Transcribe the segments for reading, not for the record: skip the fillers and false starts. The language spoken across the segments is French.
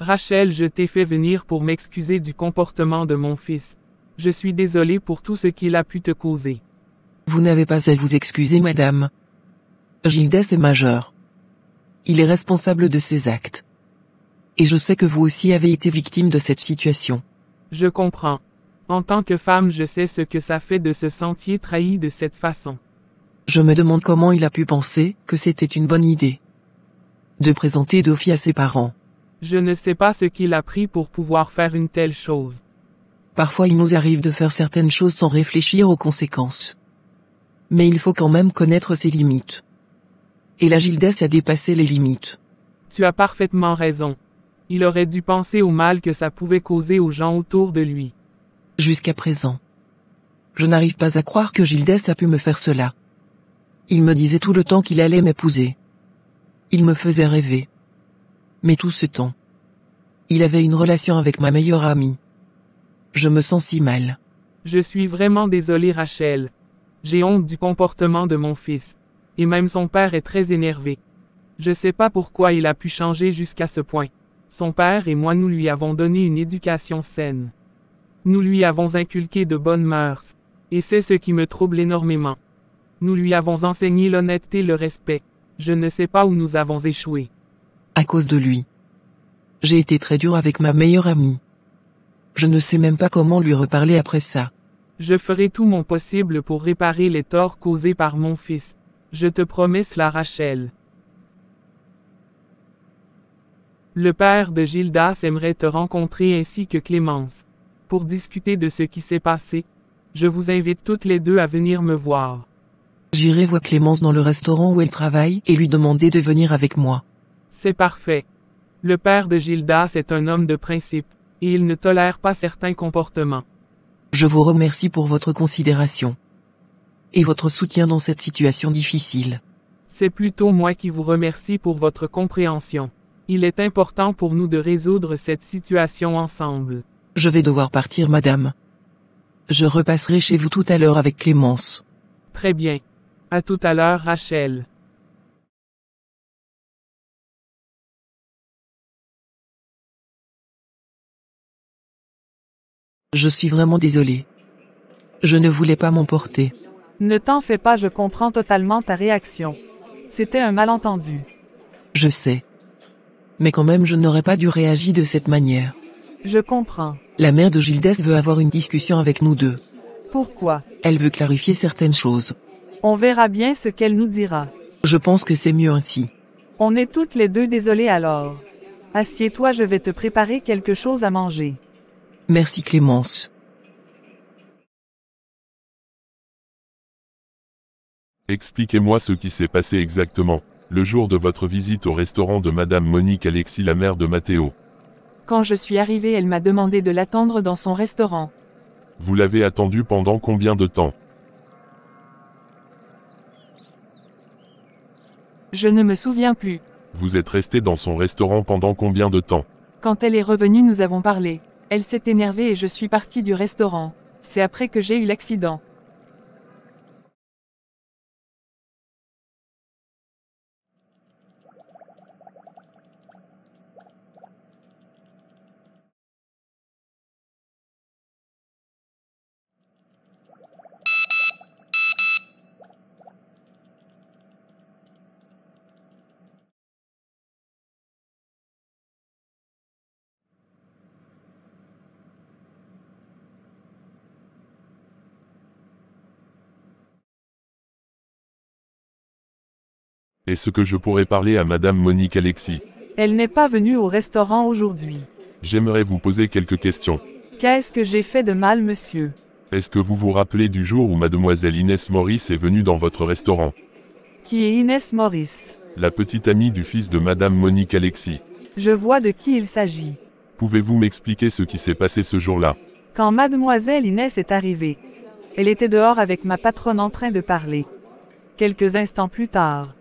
Rachel, je t'ai fait venir pour m'excuser du comportement de mon fils. Je suis désolé pour tout ce qu'il a pu te causer. Vous n'avez pas à vous excuser, madame. Gildas est majeur. Il est responsable de ses actes. Et je sais que vous aussi avez été victime de cette situation. Je comprends. En tant que femme, je sais ce que ça fait de se sentir trahi de cette façon. Je me demande comment il a pu penser que c'était une bonne idée de présenter Dofi à ses parents. Je ne sais pas ce qu'il a pris pour pouvoir faire une telle chose. Parfois il nous arrive de faire certaines choses sans réfléchir aux conséquences. Mais il faut quand même connaître ses limites. Et là Gildas a dépassé les limites. Tu as parfaitement raison. Il aurait dû penser au mal que ça pouvait causer aux gens autour de lui. Jusqu'à présent. Je n'arrive pas à croire que Gildas a pu me faire cela. Il me disait tout le temps qu'il allait m'épouser. Il me faisait rêver. Mais tout ce temps, il avait une relation avec ma meilleure amie. Je me sens si mal. Je suis vraiment désolé, Rachel. J'ai honte du comportement de mon fils. Et même son père est très énervé. Je sais pas pourquoi il a pu changer jusqu'à ce point. Son père et moi nous lui avons donné une éducation saine. Nous lui avons inculqué de bonnes mœurs. Et c'est ce qui me trouble énormément. Nous lui avons enseigné l'honnêteté, le respect. Je ne sais pas où nous avons échoué. À cause de lui. J'ai été très dur avec ma meilleure amie. Je ne sais même pas comment lui reparler après ça. Je ferai tout mon possible pour réparer les torts causés par mon fils. Je te promets cela, Rachel. Le père de Gildas aimerait te rencontrer ainsi que Clémence. Pour discuter de ce qui s'est passé, je vous invite toutes les deux à venir me voir. J'irai voir Clémence dans le restaurant où elle travaille et lui demander de venir avec moi. C'est parfait. Le père de Gildas est un homme de principe, et il ne tolère pas certains comportements. Je vous remercie pour votre considération. Et votre soutien dans cette situation difficile. C'est plutôt moi qui vous remercie pour votre compréhension. Il est important pour nous de résoudre cette situation ensemble. Je vais devoir partir, madame. Je repasserai chez vous tout à l'heure avec Clémence. Très bien. À tout à l'heure, Rachel. Je suis vraiment désolé. Je ne voulais pas m'emporter. Ne t'en fais pas, je comprends totalement ta réaction. C'était un malentendu. Je sais. Mais quand même je n'aurais pas dû réagir de cette manière. Je comprends. La mère de Gildas veut avoir une discussion avec nous deux. Pourquoi? Elle veut clarifier certaines choses. On verra bien ce qu'elle nous dira. Je pense que c'est mieux ainsi. On est toutes les deux désolées alors. Assieds-toi, je vais te préparer quelque chose à manger. Merci Clémence. Expliquez-moi ce qui s'est passé exactement, le jour de votre visite au restaurant de Madame Monique Alexis, la mère de Matteo. Quand je suis arrivée, elle m'a demandé de l'attendre dans son restaurant. Vous l'avez attendu pendant combien de temps? Je ne me souviens plus. Vous êtes resté dans son restaurant pendant combien de temps? Quand elle est revenue, nous avons parlé. Elle s'est énervée et je suis partie du restaurant. C'est après que j'ai eu l'accident. Est-ce que je pourrais parler à Madame Monique Alexis? Elle n'est pas venue au restaurant aujourd'hui. J'aimerais vous poser quelques questions. Qu'est-ce que j'ai fait de mal, monsieur? Est-ce que vous vous rappelez du jour où Mademoiselle Inès Maurice est venue dans votre restaurant? Qui est Inès Maurice? La petite amie du fils de Madame Monique Alexis. Je vois de qui il s'agit. Pouvez-vous m'expliquer ce qui s'est passé ce jour-là? Quand mademoiselle Inès est arrivée, elle était dehors avec ma patronne en train de parler. Quelques instants plus tard,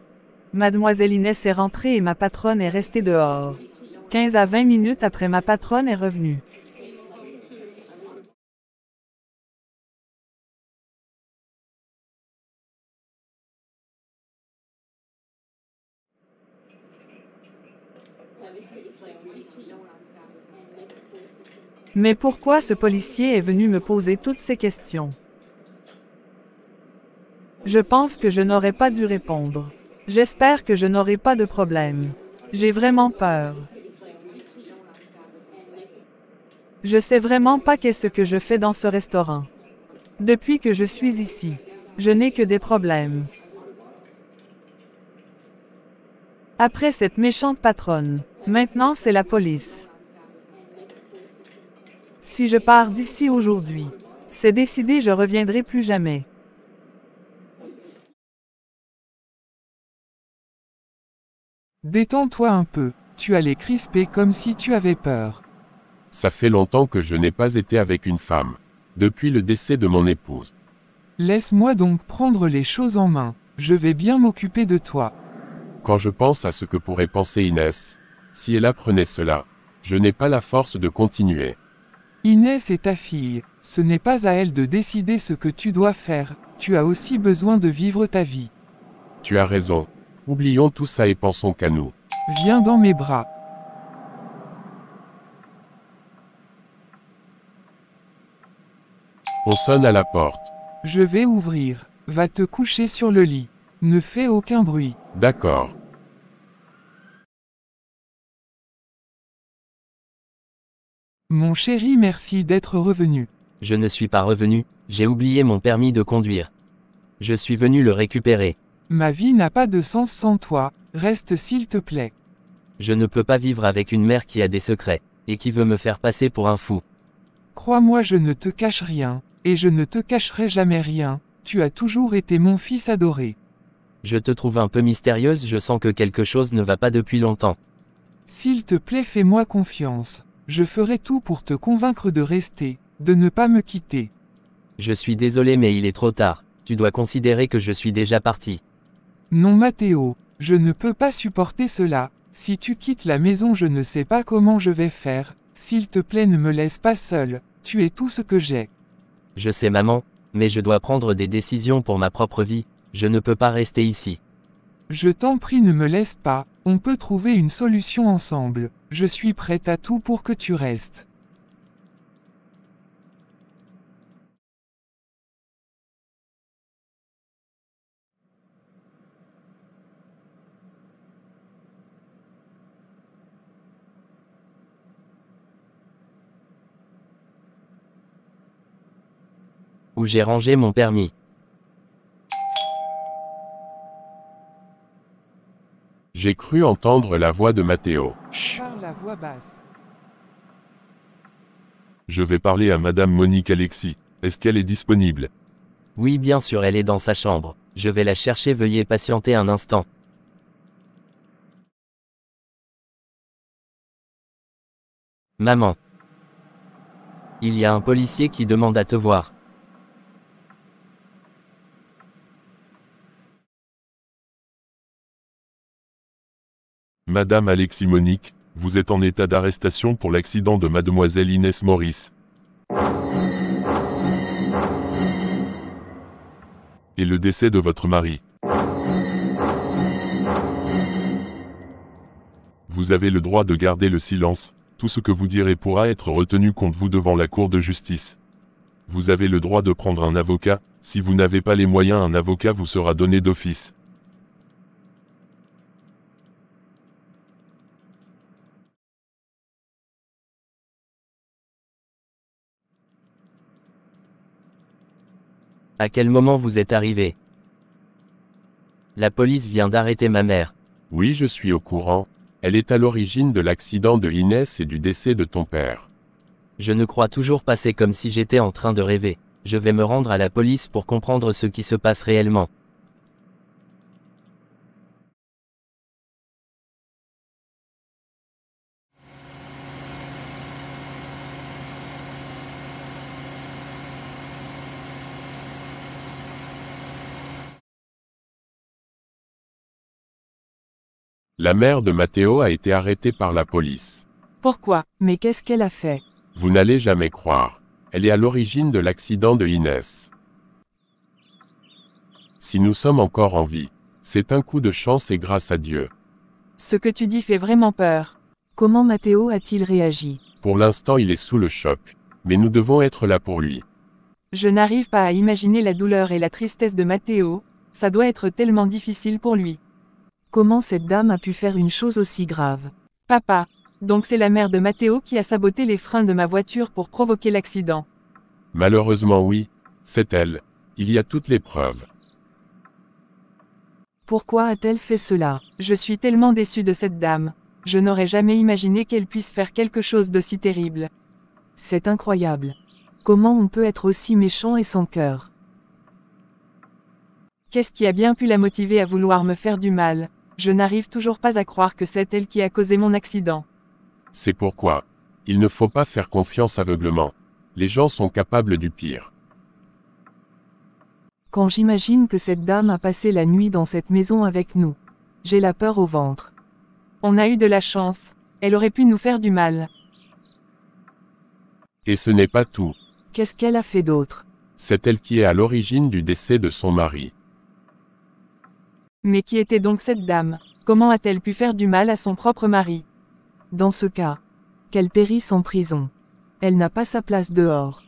mademoiselle Inès est rentrée et ma patronne est restée dehors. 15 à 20 minutes après, ma patronne est revenue. Mais pourquoi ce policier est venu me poser toutes ces questions? Je pense que je n'aurais pas dû répondre. J'espère que je n'aurai pas de problème. J'ai vraiment peur. Je sais vraiment pas qu'est-ce que je fais dans ce restaurant. Depuis que je suis ici, je n'ai que des problèmes. Après cette méchante patronne, maintenant c'est la police. Si je pars d'ici aujourd'hui, c'est décidé, je reviendrai plus jamais. Détends-toi un peu, tu allais crisper comme si tu avais peur. Ça fait longtemps que je n'ai pas été avec une femme. Depuis le décès de mon épouse. Laisse-moi donc prendre les choses en main, je vais bien m'occuper de toi. Quand je pense à ce que pourrait penser Inès, si elle apprenait cela, je n'ai pas la force de continuer. Inès est ta fille, ce n'est pas à elle de décider ce que tu dois faire, tu as aussi besoin de vivre ta vie. Tu as raison. Oublions tout ça et pensons qu'à nous. Viens dans mes bras. On sonne à la porte. Je vais ouvrir, va te coucher sur le lit. Ne fais aucun bruit. D'accord. Mon chéri, merci d'être revenu. Je ne suis pas revenu, j'ai oublié mon permis de conduire. Je suis venu le récupérer. Ma vie n'a pas de sens sans toi, reste s'il te plaît. Je ne peux pas vivre avec une mère qui a des secrets, et qui veut me faire passer pour un fou. Crois-moi, je ne te cache rien, et je ne te cacherai jamais rien, tu as toujours été mon fils adoré. Je te trouve un peu mystérieuse, je sens que quelque chose ne va pas depuis longtemps. S'il te plaît, fais-moi confiance. Je ferai tout pour te convaincre de rester, de ne pas me quitter. Je suis désolé mais il est trop tard, tu dois considérer que je suis déjà parti. Non Matteo, je ne peux pas supporter cela, si tu quittes la maison je ne sais pas comment je vais faire, s'il te plaît ne me laisse pas seul, tu es tout ce que j'ai. Je sais maman, mais je dois prendre des décisions pour ma propre vie, je ne peux pas rester ici. Je t'en prie ne me laisse pas, on peut trouver une solution ensemble, je suis prête à tout pour que tu restes. Où j'ai rangé mon permis. J'ai cru entendre la voix de Matteo. Parle à voix basse. Je vais parler à Madame Monique Alexis. Est-ce qu'elle est disponible? Oui bien sûr elle est dans sa chambre, je vais la chercher, veuillez patienter un instant. Maman. Il y a un policier qui demande à te voir. Madame Alexis Monique, vous êtes en état d'arrestation pour l'accident de Mademoiselle Inès Maurice. Et le décès de votre mari. Vous avez le droit de garder le silence, tout ce que vous direz pourra être retenu contre vous devant la Cour de justice. Vous avez le droit de prendre un avocat, si vous n'avez pas les moyens un avocat vous sera donné d'office. À quel moment vous êtes arrivé? La police vient d'arrêter ma mère. Oui, je suis au courant. Elle est à l'origine de l'accident de Inès et du décès de ton père. Je ne crois toujours pas, c'est comme si j'étais en train de rêver. Je vais me rendre à la police pour comprendre ce qui se passe réellement. La mère de Matteo a été arrêtée par la police. Pourquoi? Mais qu'est-ce qu'elle a fait? Vous n'allez jamais croire. Elle est à l'origine de l'accident de Inès. Si nous sommes encore en vie, c'est un coup de chance et grâce à Dieu. Ce que tu dis fait vraiment peur. Comment Matteo a-t-il réagi? Pour l'instant il est sous le choc. Mais nous devons être là pour lui. Je n'arrive pas à imaginer la douleur et la tristesse de Matteo, ça doit être tellement difficile pour lui. Comment cette dame a pu faire une chose aussi grave? Papa, donc c'est la mère de Matteo qui a saboté les freins de ma voiture pour provoquer l'accident. Malheureusement oui, c'est elle. Il y a toutes les preuves. Pourquoi a-t-elle fait cela? Je suis tellement déçu de cette dame. Je n'aurais jamais imaginé qu'elle puisse faire quelque chose d'aussi terrible. C'est incroyable. Comment on peut être aussi méchant et sans cœur? Qu'est-ce qui a bien pu la motiver à vouloir me faire du mal? Je n'arrive toujours pas à croire que c'est elle qui a causé mon accident. C'est pourquoi. Il ne faut pas faire confiance aveuglement. Les gens sont capables du pire. Quand j'imagine que cette dame a passé la nuit dans cette maison avec nous, j'ai la peur au ventre. On a eu de la chance. Elle aurait pu nous faire du mal. Et ce n'est pas tout. Qu'est-ce qu'elle a fait d'autre? C'est elle qui est à l'origine du décès de son mari. Mais qui était donc cette dame? Comment a-t-elle pu faire du mal à son propre mari? Dans ce cas, qu'elle périsse en prison. Elle n'a pas sa place dehors.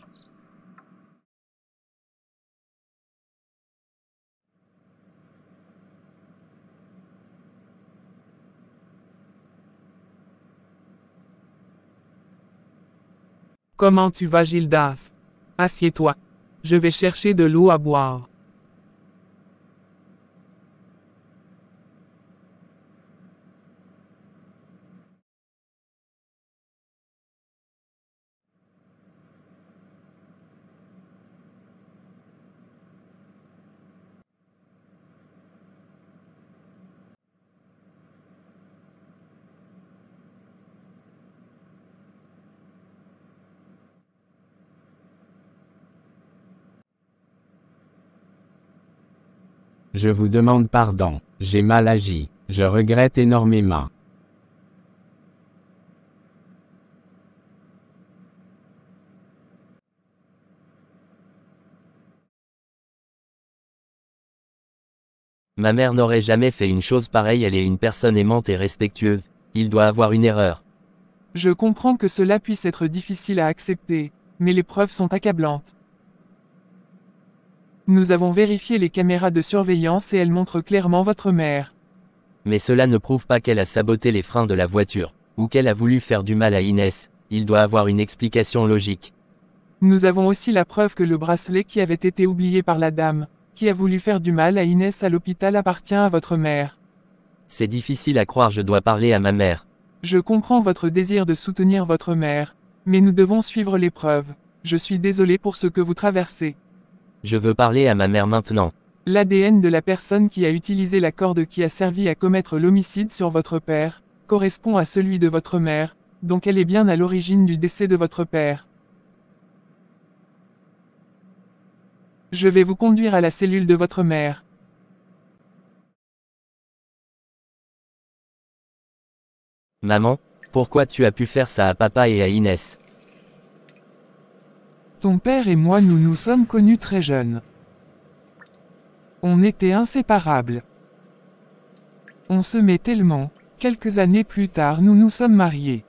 Comment tu vas, Gildas? Assieds-toi. Je vais chercher de l'eau à boire. Je vous demande pardon, j'ai mal agi, je regrette énormément. Ma mère n'aurait jamais fait une chose pareille, elle est une personne aimante et respectueuse, il doit avoir une erreur. Je comprends que cela puisse être difficile à accepter, mais les preuves sont accablantes. Nous avons vérifié les caméras de surveillance et elles montrent clairement votre mère. Mais cela ne prouve pas qu'elle a saboté les freins de la voiture, ou qu'elle a voulu faire du mal à Inès, il doit avoir une explication logique. Nous avons aussi la preuve que le bracelet qui avait été oublié par la dame, qui a voulu faire du mal à Inès à l'hôpital appartient à votre mère. C'est difficile à croire, je dois parler à ma mère. Je comprends votre désir de soutenir votre mère, mais nous devons suivre les preuves. Je suis désolé pour ce que vous traversez. Je veux parler à ma mère maintenant. L'ADN de la personne qui a utilisé la corde qui a servi à commettre l'homicide sur votre père, correspond à celui de votre mère, donc elle est bien à l'origine du décès de votre père. Je vais vous conduire à la cellule de votre mère. Maman, pourquoi tu as pu faire ça à papa et à Inès? Ton père et moi nous nous sommes connus très jeunes. On était inséparables. On s'aimait tellement, quelques années plus tard nous nous sommes mariés.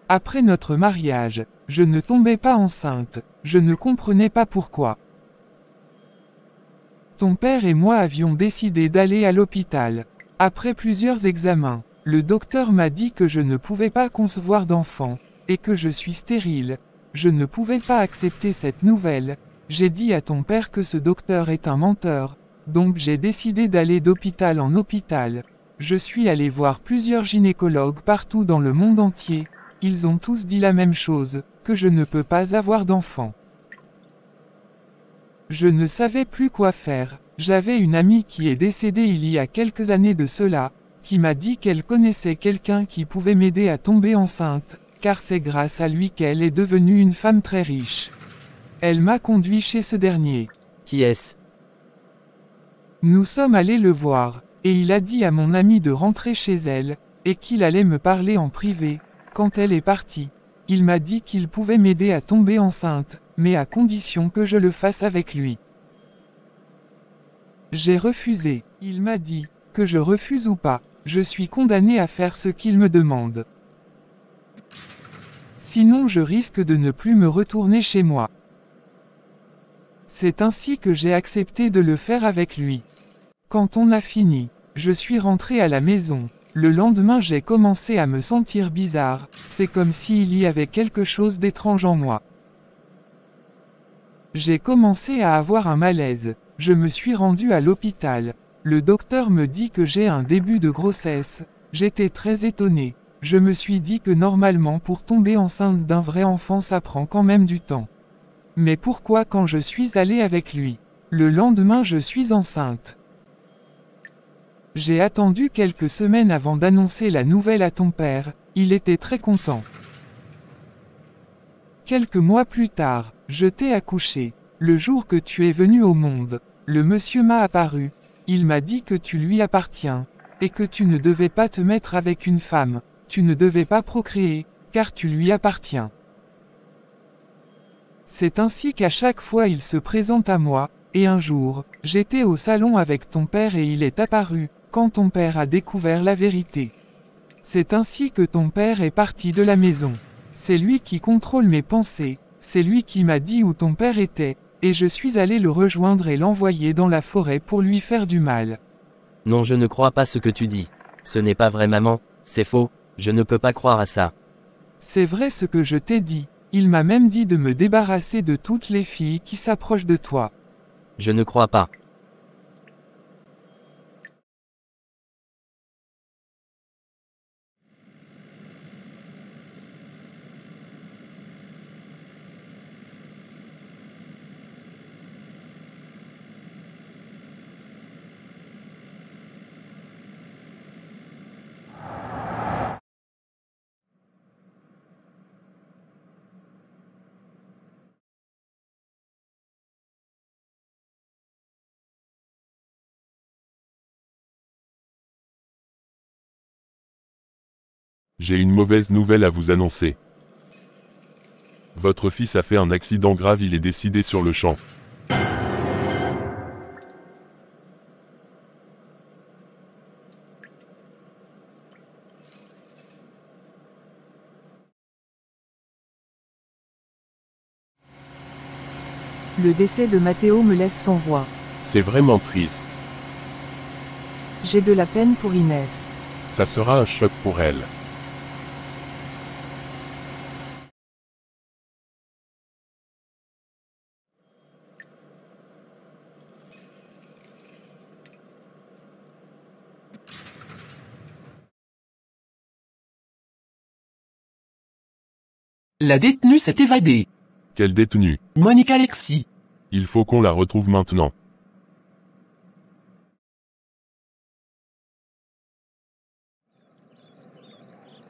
Après notre mariage, je ne tombais pas enceinte, je ne comprenais pas pourquoi. Ton père et moi avions décidé d'aller à l'hôpital. Après plusieurs examens, le docteur m'a dit que je ne pouvais pas concevoir d'enfant, et que je suis stérile. Je ne pouvais pas accepter cette nouvelle. J'ai dit à ton père que ce docteur est un menteur, donc j'ai décidé d'aller d'hôpital en hôpital. Je suis allé voir plusieurs gynécologues partout dans le monde entier. Ils ont tous dit la même chose, que je ne peux pas avoir d'enfant. Je ne savais plus quoi faire. J'avais une amie qui est décédée il y a quelques années de cela, qui m'a dit qu'elle connaissait quelqu'un qui pouvait m'aider à tomber enceinte, car c'est grâce à lui qu'elle est devenue une femme très riche. Elle m'a conduit chez ce dernier. Qui est-ce? Nous sommes allés le voir, et il a dit à mon amie de rentrer chez elle, et qu'il allait me parler en privé. Quand elle est partie, il m'a dit qu'il pouvait m'aider à tomber enceinte, mais à condition que je le fasse avec lui. J'ai refusé. Il m'a dit, que je refuse ou pas, Je suis condamné à faire ce qu'il me demande. Sinon je risque de ne plus me retourner chez moi. C'est ainsi que j'ai accepté de le faire avec lui. Quand on a fini, je suis rentré à la maison. Le lendemain j'ai commencé à me sentir bizarre, c'est comme s'il y avait quelque chose d'étrange en moi. J'ai commencé à avoir un malaise, je me suis rendu à l'hôpital. Le docteur me dit que j'ai un début de grossesse, j'étais très étonné. Je me suis dit que normalement pour tomber enceinte d'un vrai enfant ça prend quand même du temps. Mais pourquoi quand je suis allé avec lui, le lendemain je suis enceinte? J'ai attendu quelques semaines avant d'annoncer la nouvelle à ton père, il était très content. Quelques mois plus tard, je t'ai accouché. Le jour que tu es venu au monde, le monsieur m'a apparu. Il m'a dit que tu lui appartiens, et que tu ne devais pas te mettre avec une femme, tu ne devais pas procréer, car tu lui appartiens. C'est ainsi qu'à chaque fois il se présente à moi, et un jour, j'étais au salon avec ton père et il est apparu, quand ton père a découvert la vérité. C'est ainsi que ton père est parti de la maison. C'est lui qui contrôle mes pensées, c'est lui qui m'a dit où ton père était, et je suis allé le rejoindre et l'envoyer dans la forêt pour lui faire du mal. Non, je ne crois pas ce que tu dis. Ce n'est pas vrai, maman, c'est faux, je ne peux pas croire à ça. C'est vrai ce que je t'ai dit, il m'a même dit de me débarrasser de toutes les filles qui s'approchent de toi. Je ne crois pas. J'ai une mauvaise nouvelle à vous annoncer. Votre fils a fait un accident grave, il est décédé sur le champ. Le décès de Matteo me laisse sans voix. C'est vraiment triste. J'ai de la peine pour Inès. Ça sera un choc pour elle. La détenue s'est évadée. Quelle détenue? Monique Alexis. Il faut qu'on la retrouve maintenant.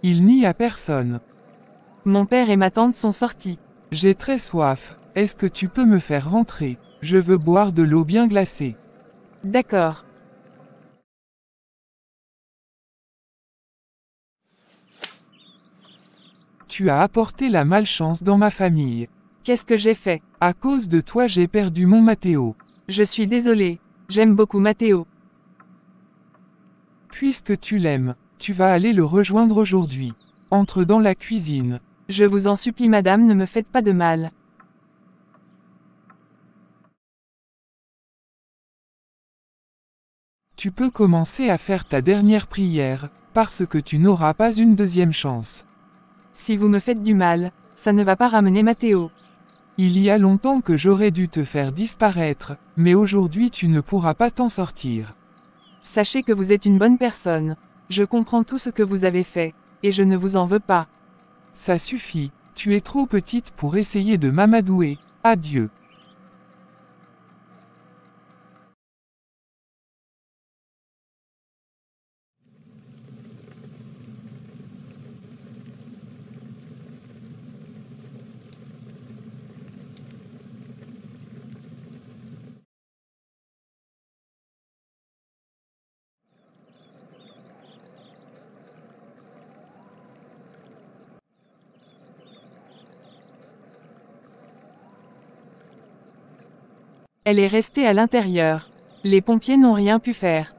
Il n'y a personne. Mon père et ma tante sont sortis. J'ai très soif, est-ce que tu peux me faire rentrer? Je veux boire de l'eau bien glacée. D'accord. Tu as apporté la malchance dans ma famille. Qu'est-ce que j'ai fait? À cause de toi j'ai perdu mon Matteo. Je suis désolée. J'aime beaucoup Matteo. Puisque tu l'aimes, tu vas aller le rejoindre aujourd'hui. Entre dans la cuisine. Je vous en supplie madame, ne me faites pas de mal. Tu peux commencer à faire ta dernière prière, parce que tu n'auras pas une deuxième chance. Si vous me faites du mal, ça ne va pas ramener Matteo. Il y a longtemps que j'aurais dû te faire disparaître, mais aujourd'hui tu ne pourras pas t'en sortir. Sachez que vous êtes une bonne personne. Je comprends tout ce que vous avez fait, et je ne vous en veux pas. Ça suffit, tu es trop petite pour essayer de m'amadouer, adieu. Elle est restée à l'intérieur. Les pompiers n'ont rien pu faire.